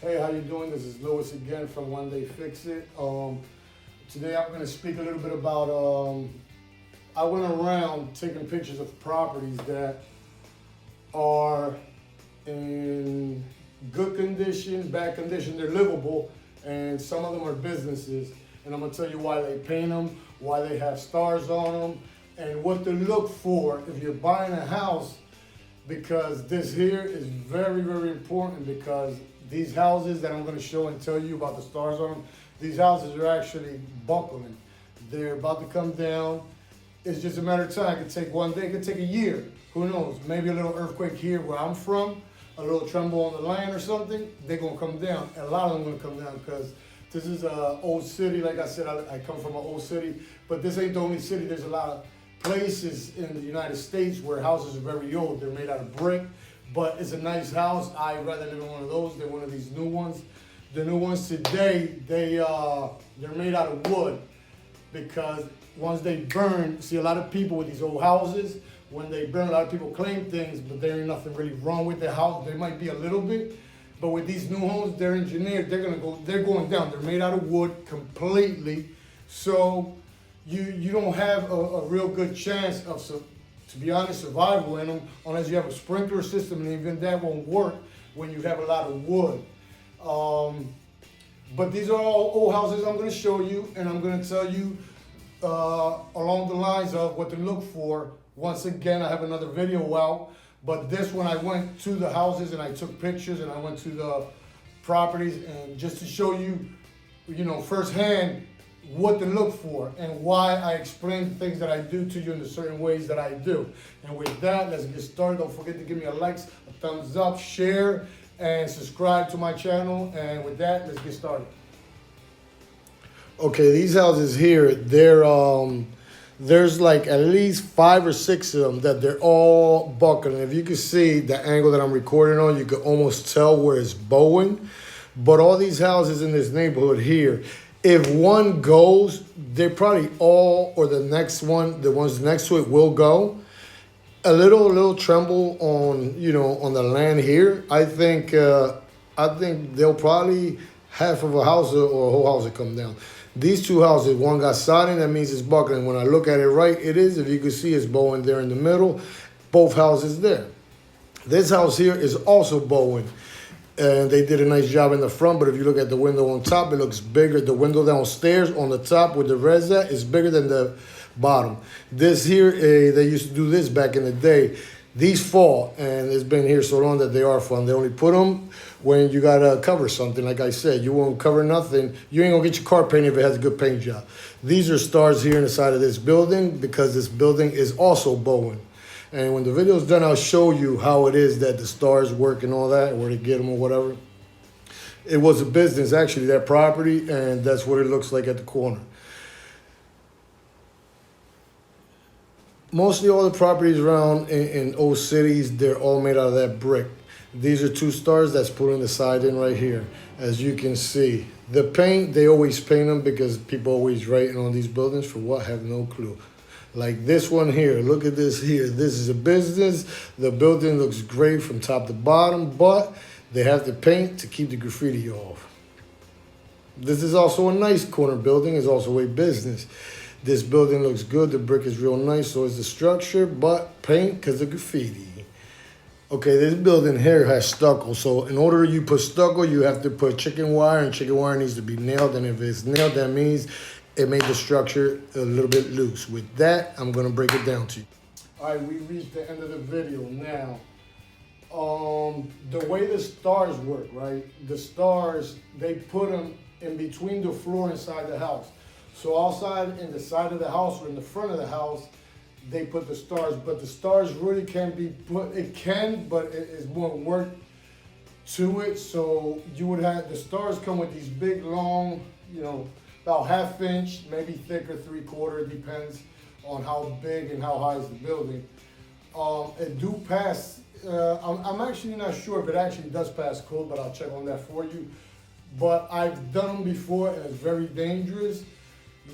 Hey, how you doing? This is Lewis again from One Day Fix It. Today I'm going to speak a little bit about. I went around taking pictures of properties that are in good condition, bad condition. They're livable, and some of them are businesses. And I'm going to tell you why they paint them, why they have stars on them, and what to look for if you're buying a house. Because this here is very, very important, because these houses that I'm going to show and tell you about the stars on them, these houses are actually buckling. They're about to come down. It's just a matter of time. It could take one day, it could take a year. Who knows? Maybe a little earthquake here where I'm from, a little tremble on the land or something, they're going to come down. And a lot of them going to come down because this is an old city. Like I said, I come from an old city, but this ain't the only city. There's a lot of places in the United States where houses are very old. They're made out of brick, but it's a nice house. I'd rather live in one of those than one of these new ones. The new ones today, they're made out of wood, because once they burn, see, a lot of people with these old houses, when they burn, a lot of people claim things, but there ain't nothing really wrong with the house. There might be a little bit, but with these new homes, they're engineered. They're going down. They're made out of wood completely, so you don't have a real good chance of, to be honest, survival in them, unless you have a sprinkler system, and even that won't work when you have a lot of wood. But these are all old houses I'm going to show you, and I'm going to tell you along the lines of what to look for. Once again, I have another video out, but this one I went to the houses and I took pictures, and I went to the properties, and just to show you, firsthand what to look for and why I explain things that I do to you in the certain ways that I do. And with that, let's get started. Don't forget to give me a like, a thumbs up, share, and subscribe to my channel. And with that, let's get started. Okay, these houses here, there's like at least 5 or 6 of them that they're all buckling. If you can see the angle that I'm recording on, you can almost tell where it's bowing. But all these houses in this neighborhood here, if one goes, they probably all, or the next one, the ones next to it will go. A little tremble on, on the land here. I think they'll probably half of a house or a whole house will come down. These two houses, one got siding, that means it's buckling. When I look at it right, it is. If you can see, it's bowing there in the middle. Both houses there. This house here is also bowing. And they did a nice job in the front, but if you look at the window on top, it looks bigger. The window downstairs on the top with the res at is bigger than the bottom. This here, they used to do this back in the day. These fall, and it's been here so long that they are fun. They only put them when you gotta cover something. Like I said, you won't cover nothing. You ain't gonna get your car painted if it has a good paint job. These are stars here in the side of this building, because this building is also bowing. And when the video's done, I'll show you how it is that the stars work and all that, where to get them or whatever. It was a business, actually, that property, and that's what it looks like at the corner. Mostly all the properties around in old cities, they're all made out of that brick. These are 2 stars that's putting the side in right here, as you can see. The paint, they always paint them because people always writing on these buildings for what? Have no clue. Like this one here, look at this here. This is a business. The building looks great from top to bottom, but they have to paint to keep the graffiti off. This is also a nice corner building. It's also a business. This building looks good. The brick is real nice, so is the structure, but paint because of graffiti. Okay, this building here has stucco. So in order you put stucco, you have to put chicken wire, and chicken wire needs to be nailed. And if it's nailed, that means it made the structure a little bit loose. With that, I'm gonna break it down to you. All right, we reached the end of the video now. The way the stars work, right? The stars, they put them in between the floor inside the house. So outside in the side of the house or in the front of the house, they put the stars, but the stars really can't be put, it can, but it is more work to it. So you would have, the stars come with these big, long, about 1/2 inch, maybe thicker, 3/4, depends on how big and how high is the building. It do pass, I'm actually not sure if it actually does pass code, but I'll check on that for you. But I've done them before, and it's very dangerous.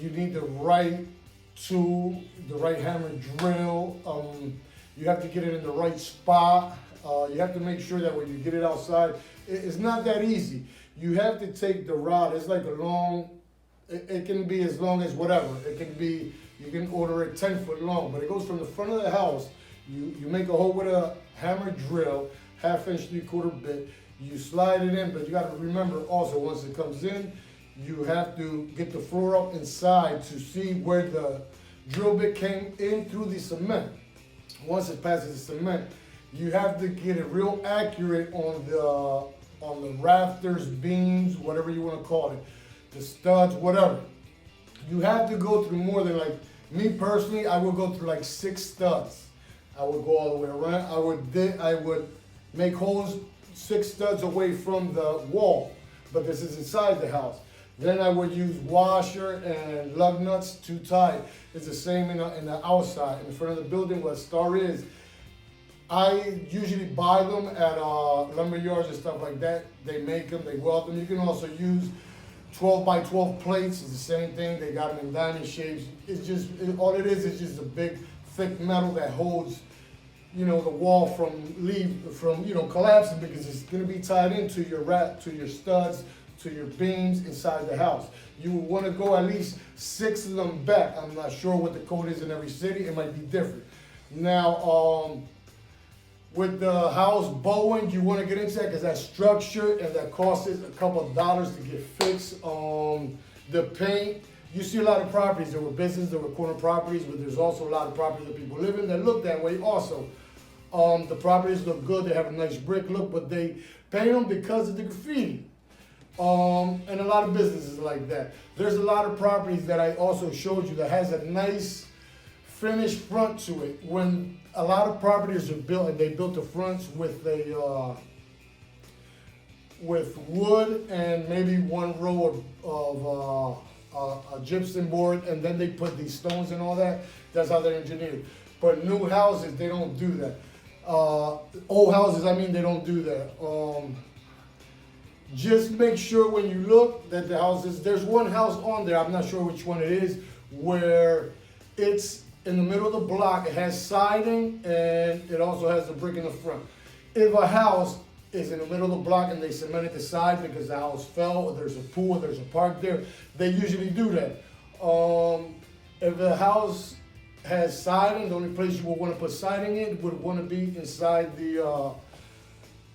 You need the right tool, the right hammer drill. You have to get it in the right spot. You have to make sure that when you get it outside, it's not that easy. You have to take the rod. It's like a long, it can be as long as whatever. It can be, you can order it 10 foot long, but it goes from the front of the house. You make a hole with a hammer drill, 1/2 inch, 3/4 bit. You slide it in, but you got to remember also, once it comes in, you have to get the floor up inside to see where the drill bit came in through the cement. Once it passes the cement, you have to get it real accurate on the rafters, beams, whatever you want to call it, the studs, whatever. You have to go through more than, like me personally, I would go through like 6 studs. I would go all the way around. I would make holes 6 studs away from the wall, but this is inside the house. Then I would use washer and lug nuts to tie. It's the same in the outside, in the front of the building where Star is. I usually buy them at lumber yards and stuff like that. They make them, they weld them. You can also use 12 by 12 plates. It's the same thing. They got them in diamond shapes. It's just, all it is just a big, thick metal that holds, you know, the wall from collapsing, because it's going to be tied into your studs, to your beams inside the house. You would want to go at least 6 of them back. I'm not sure what the code is in every city. It might be different. Now, with the house bowing, you want to get into that because that's structured and that costs a couple of dollars to get fixed. The paint, you see a lot of properties. There were business, there were corner properties, but there's also a lot of properties that people live in that look that way also. The properties look good, they have a nice brick look, but they paint them because of the graffiti. And a lot of businesses like that. There's a lot of properties that I also showed you that has a nice finished front to it. When a lot of properties are built, and they built the fronts with with wood and maybe 1 row of a gypsum board, and then they put these stones and all that. That's how they're engineered. But new houses, they don't do that. Old houses, I mean, they don't do that. Just make sure when you look that the houses, there's one house on there, I'm not sure which one it is, where it's in the middle of the block. It has siding and it also has the brick in the front. If a house is in the middle of the block and they cemented the side because the house fell, or there's a pool, or there's a park there, they usually do that. If the house has siding, the only place you would want to put siding in would want to be inside the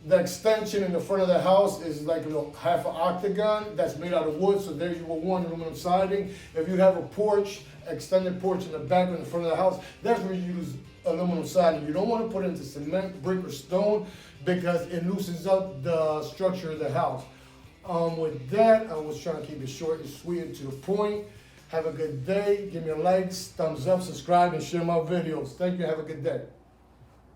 extension in the front of the house is like a little 1/2 octagon that's made out of wood, so there you will want aluminum siding. If you have a porch, extended porch in the back or in the front of the house, that's where you use aluminum siding. You don't want to put it into cement, brick, or stone because it loosens up the structure of the house. With that, I was trying to keep it short and sweet and to the point. Have a good day. Give me a like, thumbs up, subscribe, and share my videos. Thank you. Have a good day.